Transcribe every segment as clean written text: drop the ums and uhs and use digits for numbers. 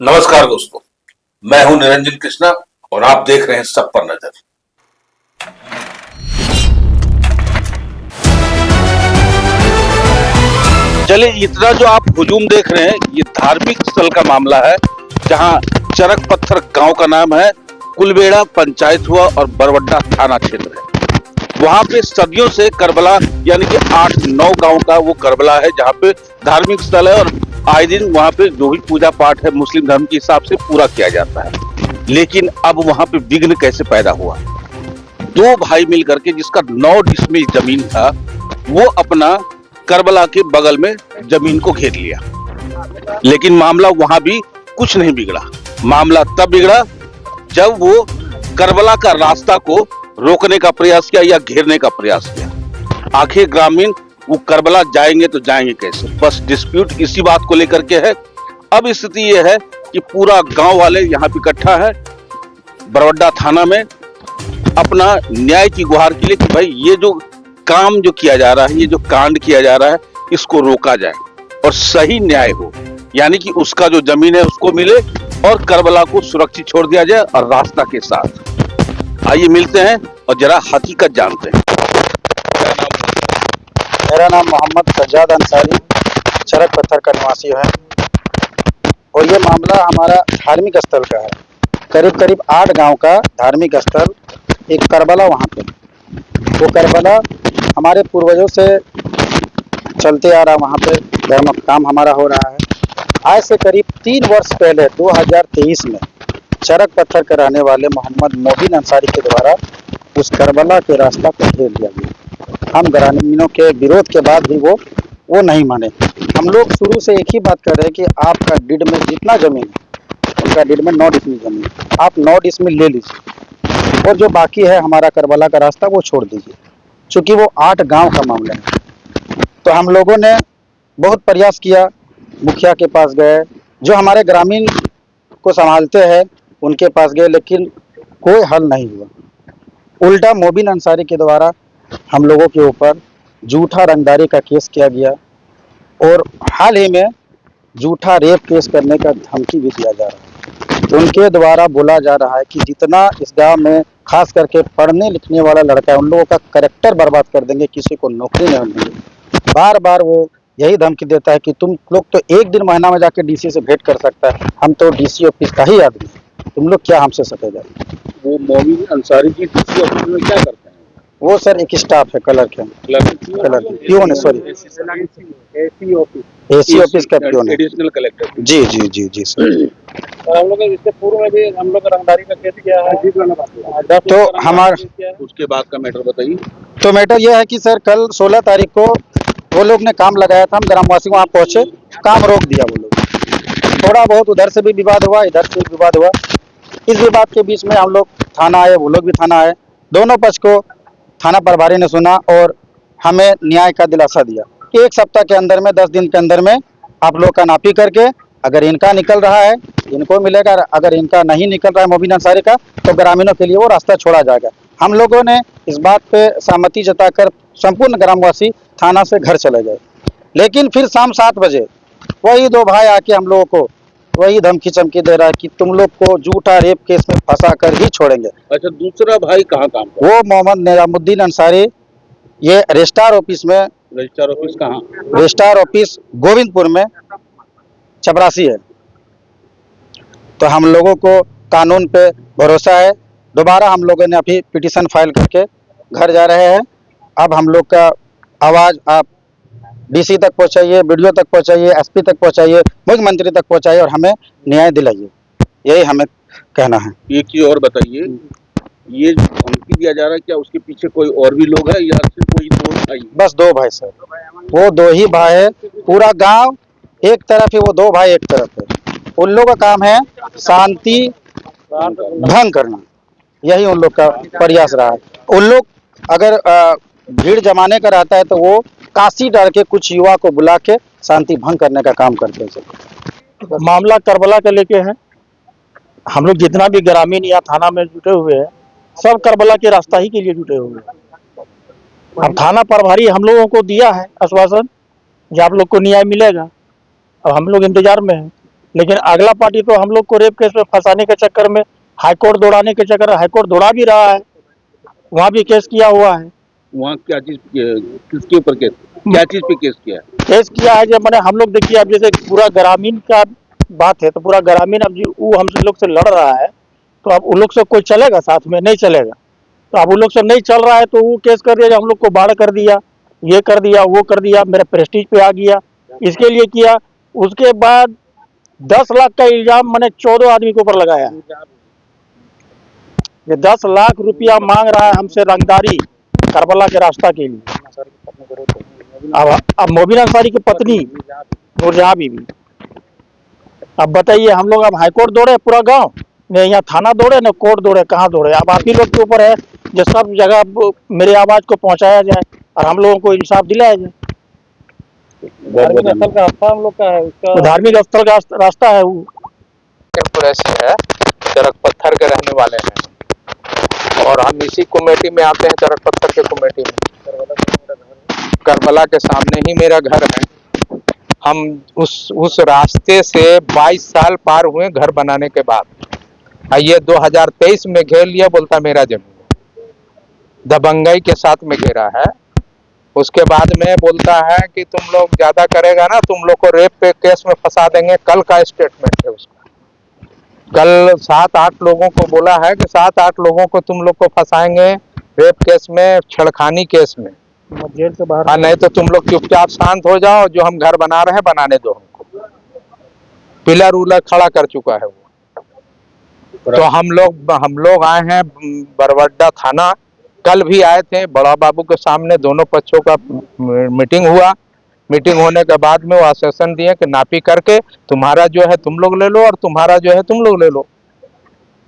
नमस्कार दोस्तों, मैं हूं निरंजन कृष्णा और आप देख रहे हैं सब पर नजर। चलिए, इतना जो आप हुजूम देख रहे हैं ये धार्मिक स्थल का मामला है, जहां चरक पत्थर गांव का नाम है, कुलबेड़ा पंचायत हुआ और बरवड्डा थाना क्षेत्र है। वहां पे सदियों से करबला यानी कि 8-9 गांव का वो करबला है, जहां पे धार्मिक स्थल है और आए दिन वहां पे जो भी पूजा पाठ है मुस्लिम धर्म के हिसाब से पूरा किया जाता है। लेकिन अब वहां पे विघ्न कैसे पैदा हुआ? दो भाई मिलकर के, जिसका 9 डिसमिल जमीन था, वो अपना करबला के बगल में जमीन को घेर लिया। लेकिन मामला वहां भी कुछ नहीं बिगड़ा। मामला तब बिगड़ा जब वो करबला का रास्ता को रोकने का प्रयास किया या घेरने का प्रयास किया। आखिर ग्रामीण वो करबला जाएंगे तो जाएंगे कैसे? बस डिस्प्यूट इसी बात को लेकर के है। अब स्थिति ये है कि पूरा गांव वाले यहाँ पे इकट्ठा है बरवड्डा थाना में अपना न्याय की गुहार के लिए कि भाई ये जो काम जो किया जा रहा है, ये जो कांड किया जा रहा है, इसको रोका जाए और सही न्याय हो, यानी कि उसका जो जमीन है उसको मिले और करबला को सुरक्षित छोड़ दिया जाए और रास्ता के साथ। आइए मिलते हैं और जरा हकीकत जानते हैं। मेरा नाम मोहम्मद सज्जाद अंसारी चरक पत्थर का निवासी है और ये मामला हमारा धार्मिक स्थल का है। करीब करीब 8 गांव का धार्मिक स्थल एक करबला वहाँ पे। वो करबला हमारे पूर्वजों से चलते आ रहा, वहाँ पे धर्म काम हमारा हो रहा है। आज से करीब 3 वर्ष पहले 2023 में चरक पत्थर के रहने वाले मोहम्मद मोबिन अंसारी के द्वारा उस करबला के रास्ता को घेर दिया गया। हम ग्रामीणों के विरोध के बाद भी वो नहीं माने। हम लोग शुरू से एक ही बात कर रहे हैं कि आपका डिड में जितना जमीन है, उनका डिड में 9 डिसमिल जमीन, आप 9 डिसमिल ले लीजिए और जो बाकी है हमारा करबला का रास्ता वो छोड़ दीजिए। चूँकि वो 8 गांव का मामला है तो हम लोगों ने बहुत प्रयास किया, मुखिया के पास गए, जो हमारे ग्रामीण को संभालते हैं उनके पास गए, लेकिन कोई हल नहीं हुआ। उल्टा मोबिन अंसारी के द्वारा हम लोगों के ऊपर झूठा रंगदारी का केस किया गया और हाल ही में झूठा रेप केस करने का धमकी भी दिया जा रहा है। तो उनके द्वारा बोला जा रहा है कि जितना इस गांव में खास करके पढ़ने लिखने वाला लड़का है उन लोगों का कैरेक्टर बर्बाद कर देंगे, किसी को नौकरी नहीं देंगे। बार बार वो यही धमकी देता है कि तुम लोग तो एक दिन महीना में जाके डीसी से भेंट कर सकता है, हम तो डीसी ऑफिस का ही आदमी, तुम लोग क्या हमसे सकेगा। वो मोबिन अंसारी जी डीसी ऑफिस में क्या करते हैं? वो सर एक स्टाफ है कलर के पियोन है, सॉरी एसी ऑफिस का पियोन है। Additional collector. जी जी जी जी सर। और हम लोग इससे पूर्व में भी हम लोग रंगदारी का केस किया है। तो हमारा उसके बाद का मैटर बताइए। तो मैटर यह है कि सर कल 16 तारीख को वो लोग ने काम लगाया था, हम ग्रामवासी वहाँ पहुंचे, काम रोक दिया वो लोग। थोड़ा बहुत उधर से भी विवाद हुआ, इधर से भी विवाद हुआ। इस विवाद के बीच में हम लोग थाना आए, वो लोग भी थाना आए। दोनों पक्ष को थाना प्रभारी ने सुना और हमें न्याय का दिलासा दिया कि 1 सप्ताह के अंदर में 10 दिन के अंदर में आप लोग का नापी करके अगर इनका निकल रहा है इनको मिलेगा, अगर इनका नहीं निकल रहा है मोबिन अंसारी का तो ग्रामीणों के लिए वो रास्ता छोड़ा जाएगा। हम लोगों ने इस बात पे सहमति जताकर संपूर्ण ग्रामवासी थाना से घर चले गए। लेकिन फिर शाम 7 बजे वही 2 भाई आके हम लोगों को वही धमकी चमकी दे रहा है कि तुम लोग को झूठा रेप केस में फंसा कर ही छोड़ेंगे। अच्छा, दूसरा भाई कहाँ काम करता वो मोहम्मद निजामुद्दीन अंसारी, ये रजिस्ट्रार ऑफिस में, रजिस्ट्रार ऑफिस कहाँ? रजिस्ट्रार ऑफिस गोविंदपुर में चपरासी है। तो हम लोगों को कानून पे भरोसा है। दोबारा हम लोगों ने अभी पिटीशन फाइल करके घर जा रहे हैं। अब हम लोग का आवाज़ आप डीसी तक पहुंचाइए, बीडीओ तक पहुंचाइए, एसपी तक पहुंचाइए, मुख्यमंत्री तक पहुंचाइए और हमें न्याय दिलाइए, यही हमें कहना है। एक चीज और बताइए, ये धमकी दिया जा रहा है, क्या उसके पीछे कोई और भी लोग हैं या सिर्फ कोई 2 भाई? बस 2 भाई सर, वो 2 ही भाई है। पूरा गांव एक तरफ है, वो 2 भाई एक तरफ है। उन लोगों का काम है शांति भंग करना, यही उन लोग का प्रयास रहा है। उन लोग अगर भीड़ जमाने का रहता है तो वो काशी डाल के कुछ युवा को बुला के शांति भंग करने का काम करते हैं। मामला करबला के लेके है। हम लोग जितना भी ग्रामीण या थाना में जुटे हुए हैं सब करबला के रास्ता ही के लिए जुटे हुए हैं। अब थाना प्रभारी हम लोगों को दिया है आश्वासन कि आप लोग को न्याय मिलेगा। अब हम लोग इंतजार में हैं। लेकिन अगला पार्टी तो हम लोग को रेप केस में फंसाने के चक्कर में हाईकोर्ट दौड़ाने के चक्कर में हाईकोर्ट दौड़ा भी रहा है, वहाँ भी केस किया हुआ है। वहाँ क्या चीज किसके ऊपर केस, क्या चीज पे केस किया है? केस किया है जब मैंने हम लोग देखिए, अब जैसे पूरा ग्रामीण का बात है तो पूरा ग्रामीण अब जो वो हमसे लोग से लड़ रहा है, तो अब उन लोग से कोई चलेगा साथ में? नहीं चलेगा। तो अब उन लोग से नहीं चल रहा है तो वो केस कर दिया, जो हम लोग को बाढ़ कर दिया, ये कर दिया, वो कर दिया, मेरे प्रेस्टीज पे आ गया, इसके लिए किया। उसके बाद 10 लाख का इल्जाम मैंने 14 आदमी के ऊपर लगाया। ये 10 लाख रुपया मांग रहा है हमसे रंगदारी करबला के रास्ता के लिए। अब मोबिन अंसारी की पत्नी नूरजहां बीबी, अब बताइए, हम लोग अब हाईकोर्ट दौड़े पूरा गांव, न यहाँ थाना दौड़े न कोर्ट दौड़े, कहाँ दौड़े? अब आप ही लोग के ऊपर है जो सब जगह मेरे आवाज को पहुंचाया जाए और हम लोगों को इंसाफ दिलाया जाए। धार्मिक स्थल का रास्ता हम लोग का है, धार्मिक स्थल का रास्ता है वो। प्रेस है, चरक पत्थर के रहने वाले हैं और हम इसी कमेटी में आते हैं, चरक पत्थर के कमेटी में। करबला के सामने ही मेरा घर है। हम उस रास्ते से 22 साल पार हुए घर बनाने के बाद। ये 2023 में घेर लिया, बोलता मेरा जमीन, दबंगई के साथ में घेरा है। उसके बाद में बोलता है कि तुम लोग ज्यादा करेगा ना, तुम लोग को रेप पे केस में फंसा देंगे। कल का स्टेटमेंट है उसका। कल 7-8 लोगों को बोला है कि 7-8 लोगों को तुम लोग को फंसाएंगे रेप केस में, छेड़खानी केस में, जेल से बाहर। नहीं तो तुम लोग चुपचाप शांत हो जाओ, जो हम घर बना रहे हैं बनाने दो हमको। पिलर उलर खड़ा कर चुका है वो। तो हम लोग आए हैं बरवड्डा थाना। कल भी आए थे, बड़ा बाबू के सामने दोनों पक्षों का मीटिंग हुआ। मीटिंग होने के बाद में वो आश्वासन दिए कि नापी करके तुम्हारा जो है तुम लोग ले लो और तुम्हारा जो है तुम लोग ले लो।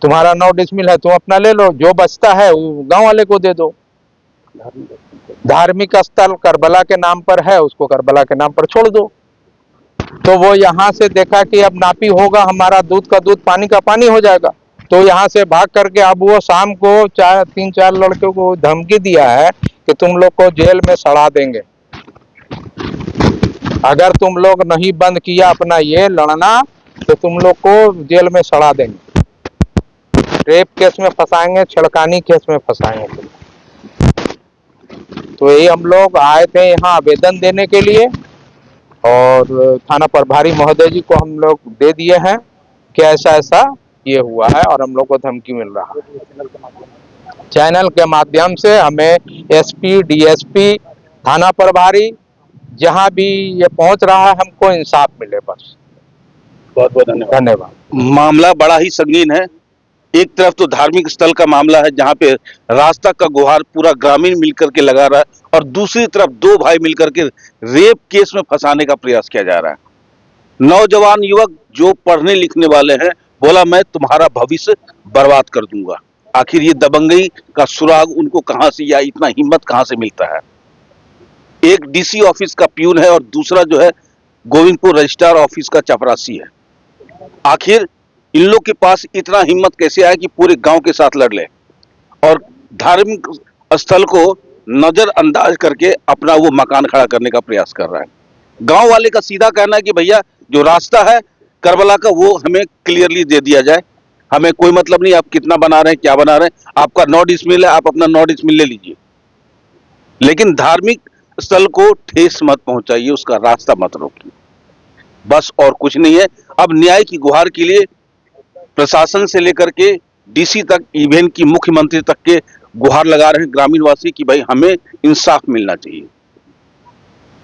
तुम्हारा 9 डिसमिल है, तुम अपना ले लो, जो बचता है वो गांव वाले को दे दो। धार्मिक स्थल करबला के नाम पर है, उसको करबला के नाम पर छोड़ दो। तो वो यहाँ से देखा कि अब नापी होगा, हमारा दूध का दूध पानी का पानी हो जाएगा, तो यहाँ से भाग करके अब वो शाम को 3-4 लड़कों को धमकी दिया है कि तुम लोग को जेल में सड़ा देंगे अगर तुम लोग नहीं बंद किया अपना ये लड़ना, तो तुम लोग को जेल में सड़ा देंगे, रेप केस में फंसाएंगे, छेड़खानी केस में फंसाएंगे। तो यही हम लोग आए थे यहाँ आवेदन देने के लिए और थाना प्रभारी महोदय जी को हम लोग दे दिए हैं कि ऐसा ऐसा ये हुआ है और हम लोग को धमकी मिल रहा है। चैनल के माध्यम से हमें एसपी, डीएसपी, थाना प्रभारी, जहां भी ये पहुंच रहा है, हमको इंसाफ मिले बस। बहुत बहुत धन्यवाद। मामला बड़ा ही संगीन है। एक तरफ तो धार्मिक स्थल का मामला है जहां पे रास्ता का गुहार पूरा ग्रामीण मिलकर के लगा रहा है, और दूसरी तरफ 2 भाई मिलकर के रेप केस में फंसाने का प्रयास किया जा रहा है। नौजवान युवक जो पढ़ने लिखने वाले हैं, बोला मैं तुम्हारा भविष्य बर्बाद कर दूंगा। आखिर ये दबंगई का सुराग उनको कहां से, या इतना हिम्मत कहां से मिलता है? एक डीसी ऑफिस का प्यून है और दूसरा जो है गोविंदपुर रजिस्ट्रार ऑफिस का चपरासी है। आखिर इन लोग के पास इतना हिम्मत कैसे आया कि पूरे गांव के साथ लड़ ले और धार्मिक स्थल को नजरअंदाज करके अपना वो मकान खड़ा करने का प्रयास कर रहा है? गांव वाले का सीधा कहना है कि भैया जो रास्ता है करबला का वो हमें क्लियरली दे दिया जाए, हमें कोई मतलब नहीं आप कितना बना रहे हैं, क्या बना रहे हैं, आपका 9 डिसमिल है, आप अपना 9 डिसमिल ले लीजिए, लेकिन धार्मिक स्थल को ठेस मत पहुंचाइए, उसका रास्ता मत रोकिए, बस और कुछ नहीं है। अब न्याय की गुहार के लिए प्रशासन से लेकर के डीसी तक, इवन की मुख्यमंत्री तक के गुहार लगा रहे हैं ग्रामीणवासी कि भाई हमें इंसाफ मिलना चाहिए।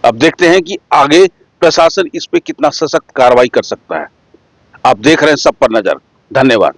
अब देखते हैं कि आगे प्रशासन इस पे कितना सशक्त कार्रवाई कर सकता है। आप देख रहे हैं सब पर नजर। धन्यवाद।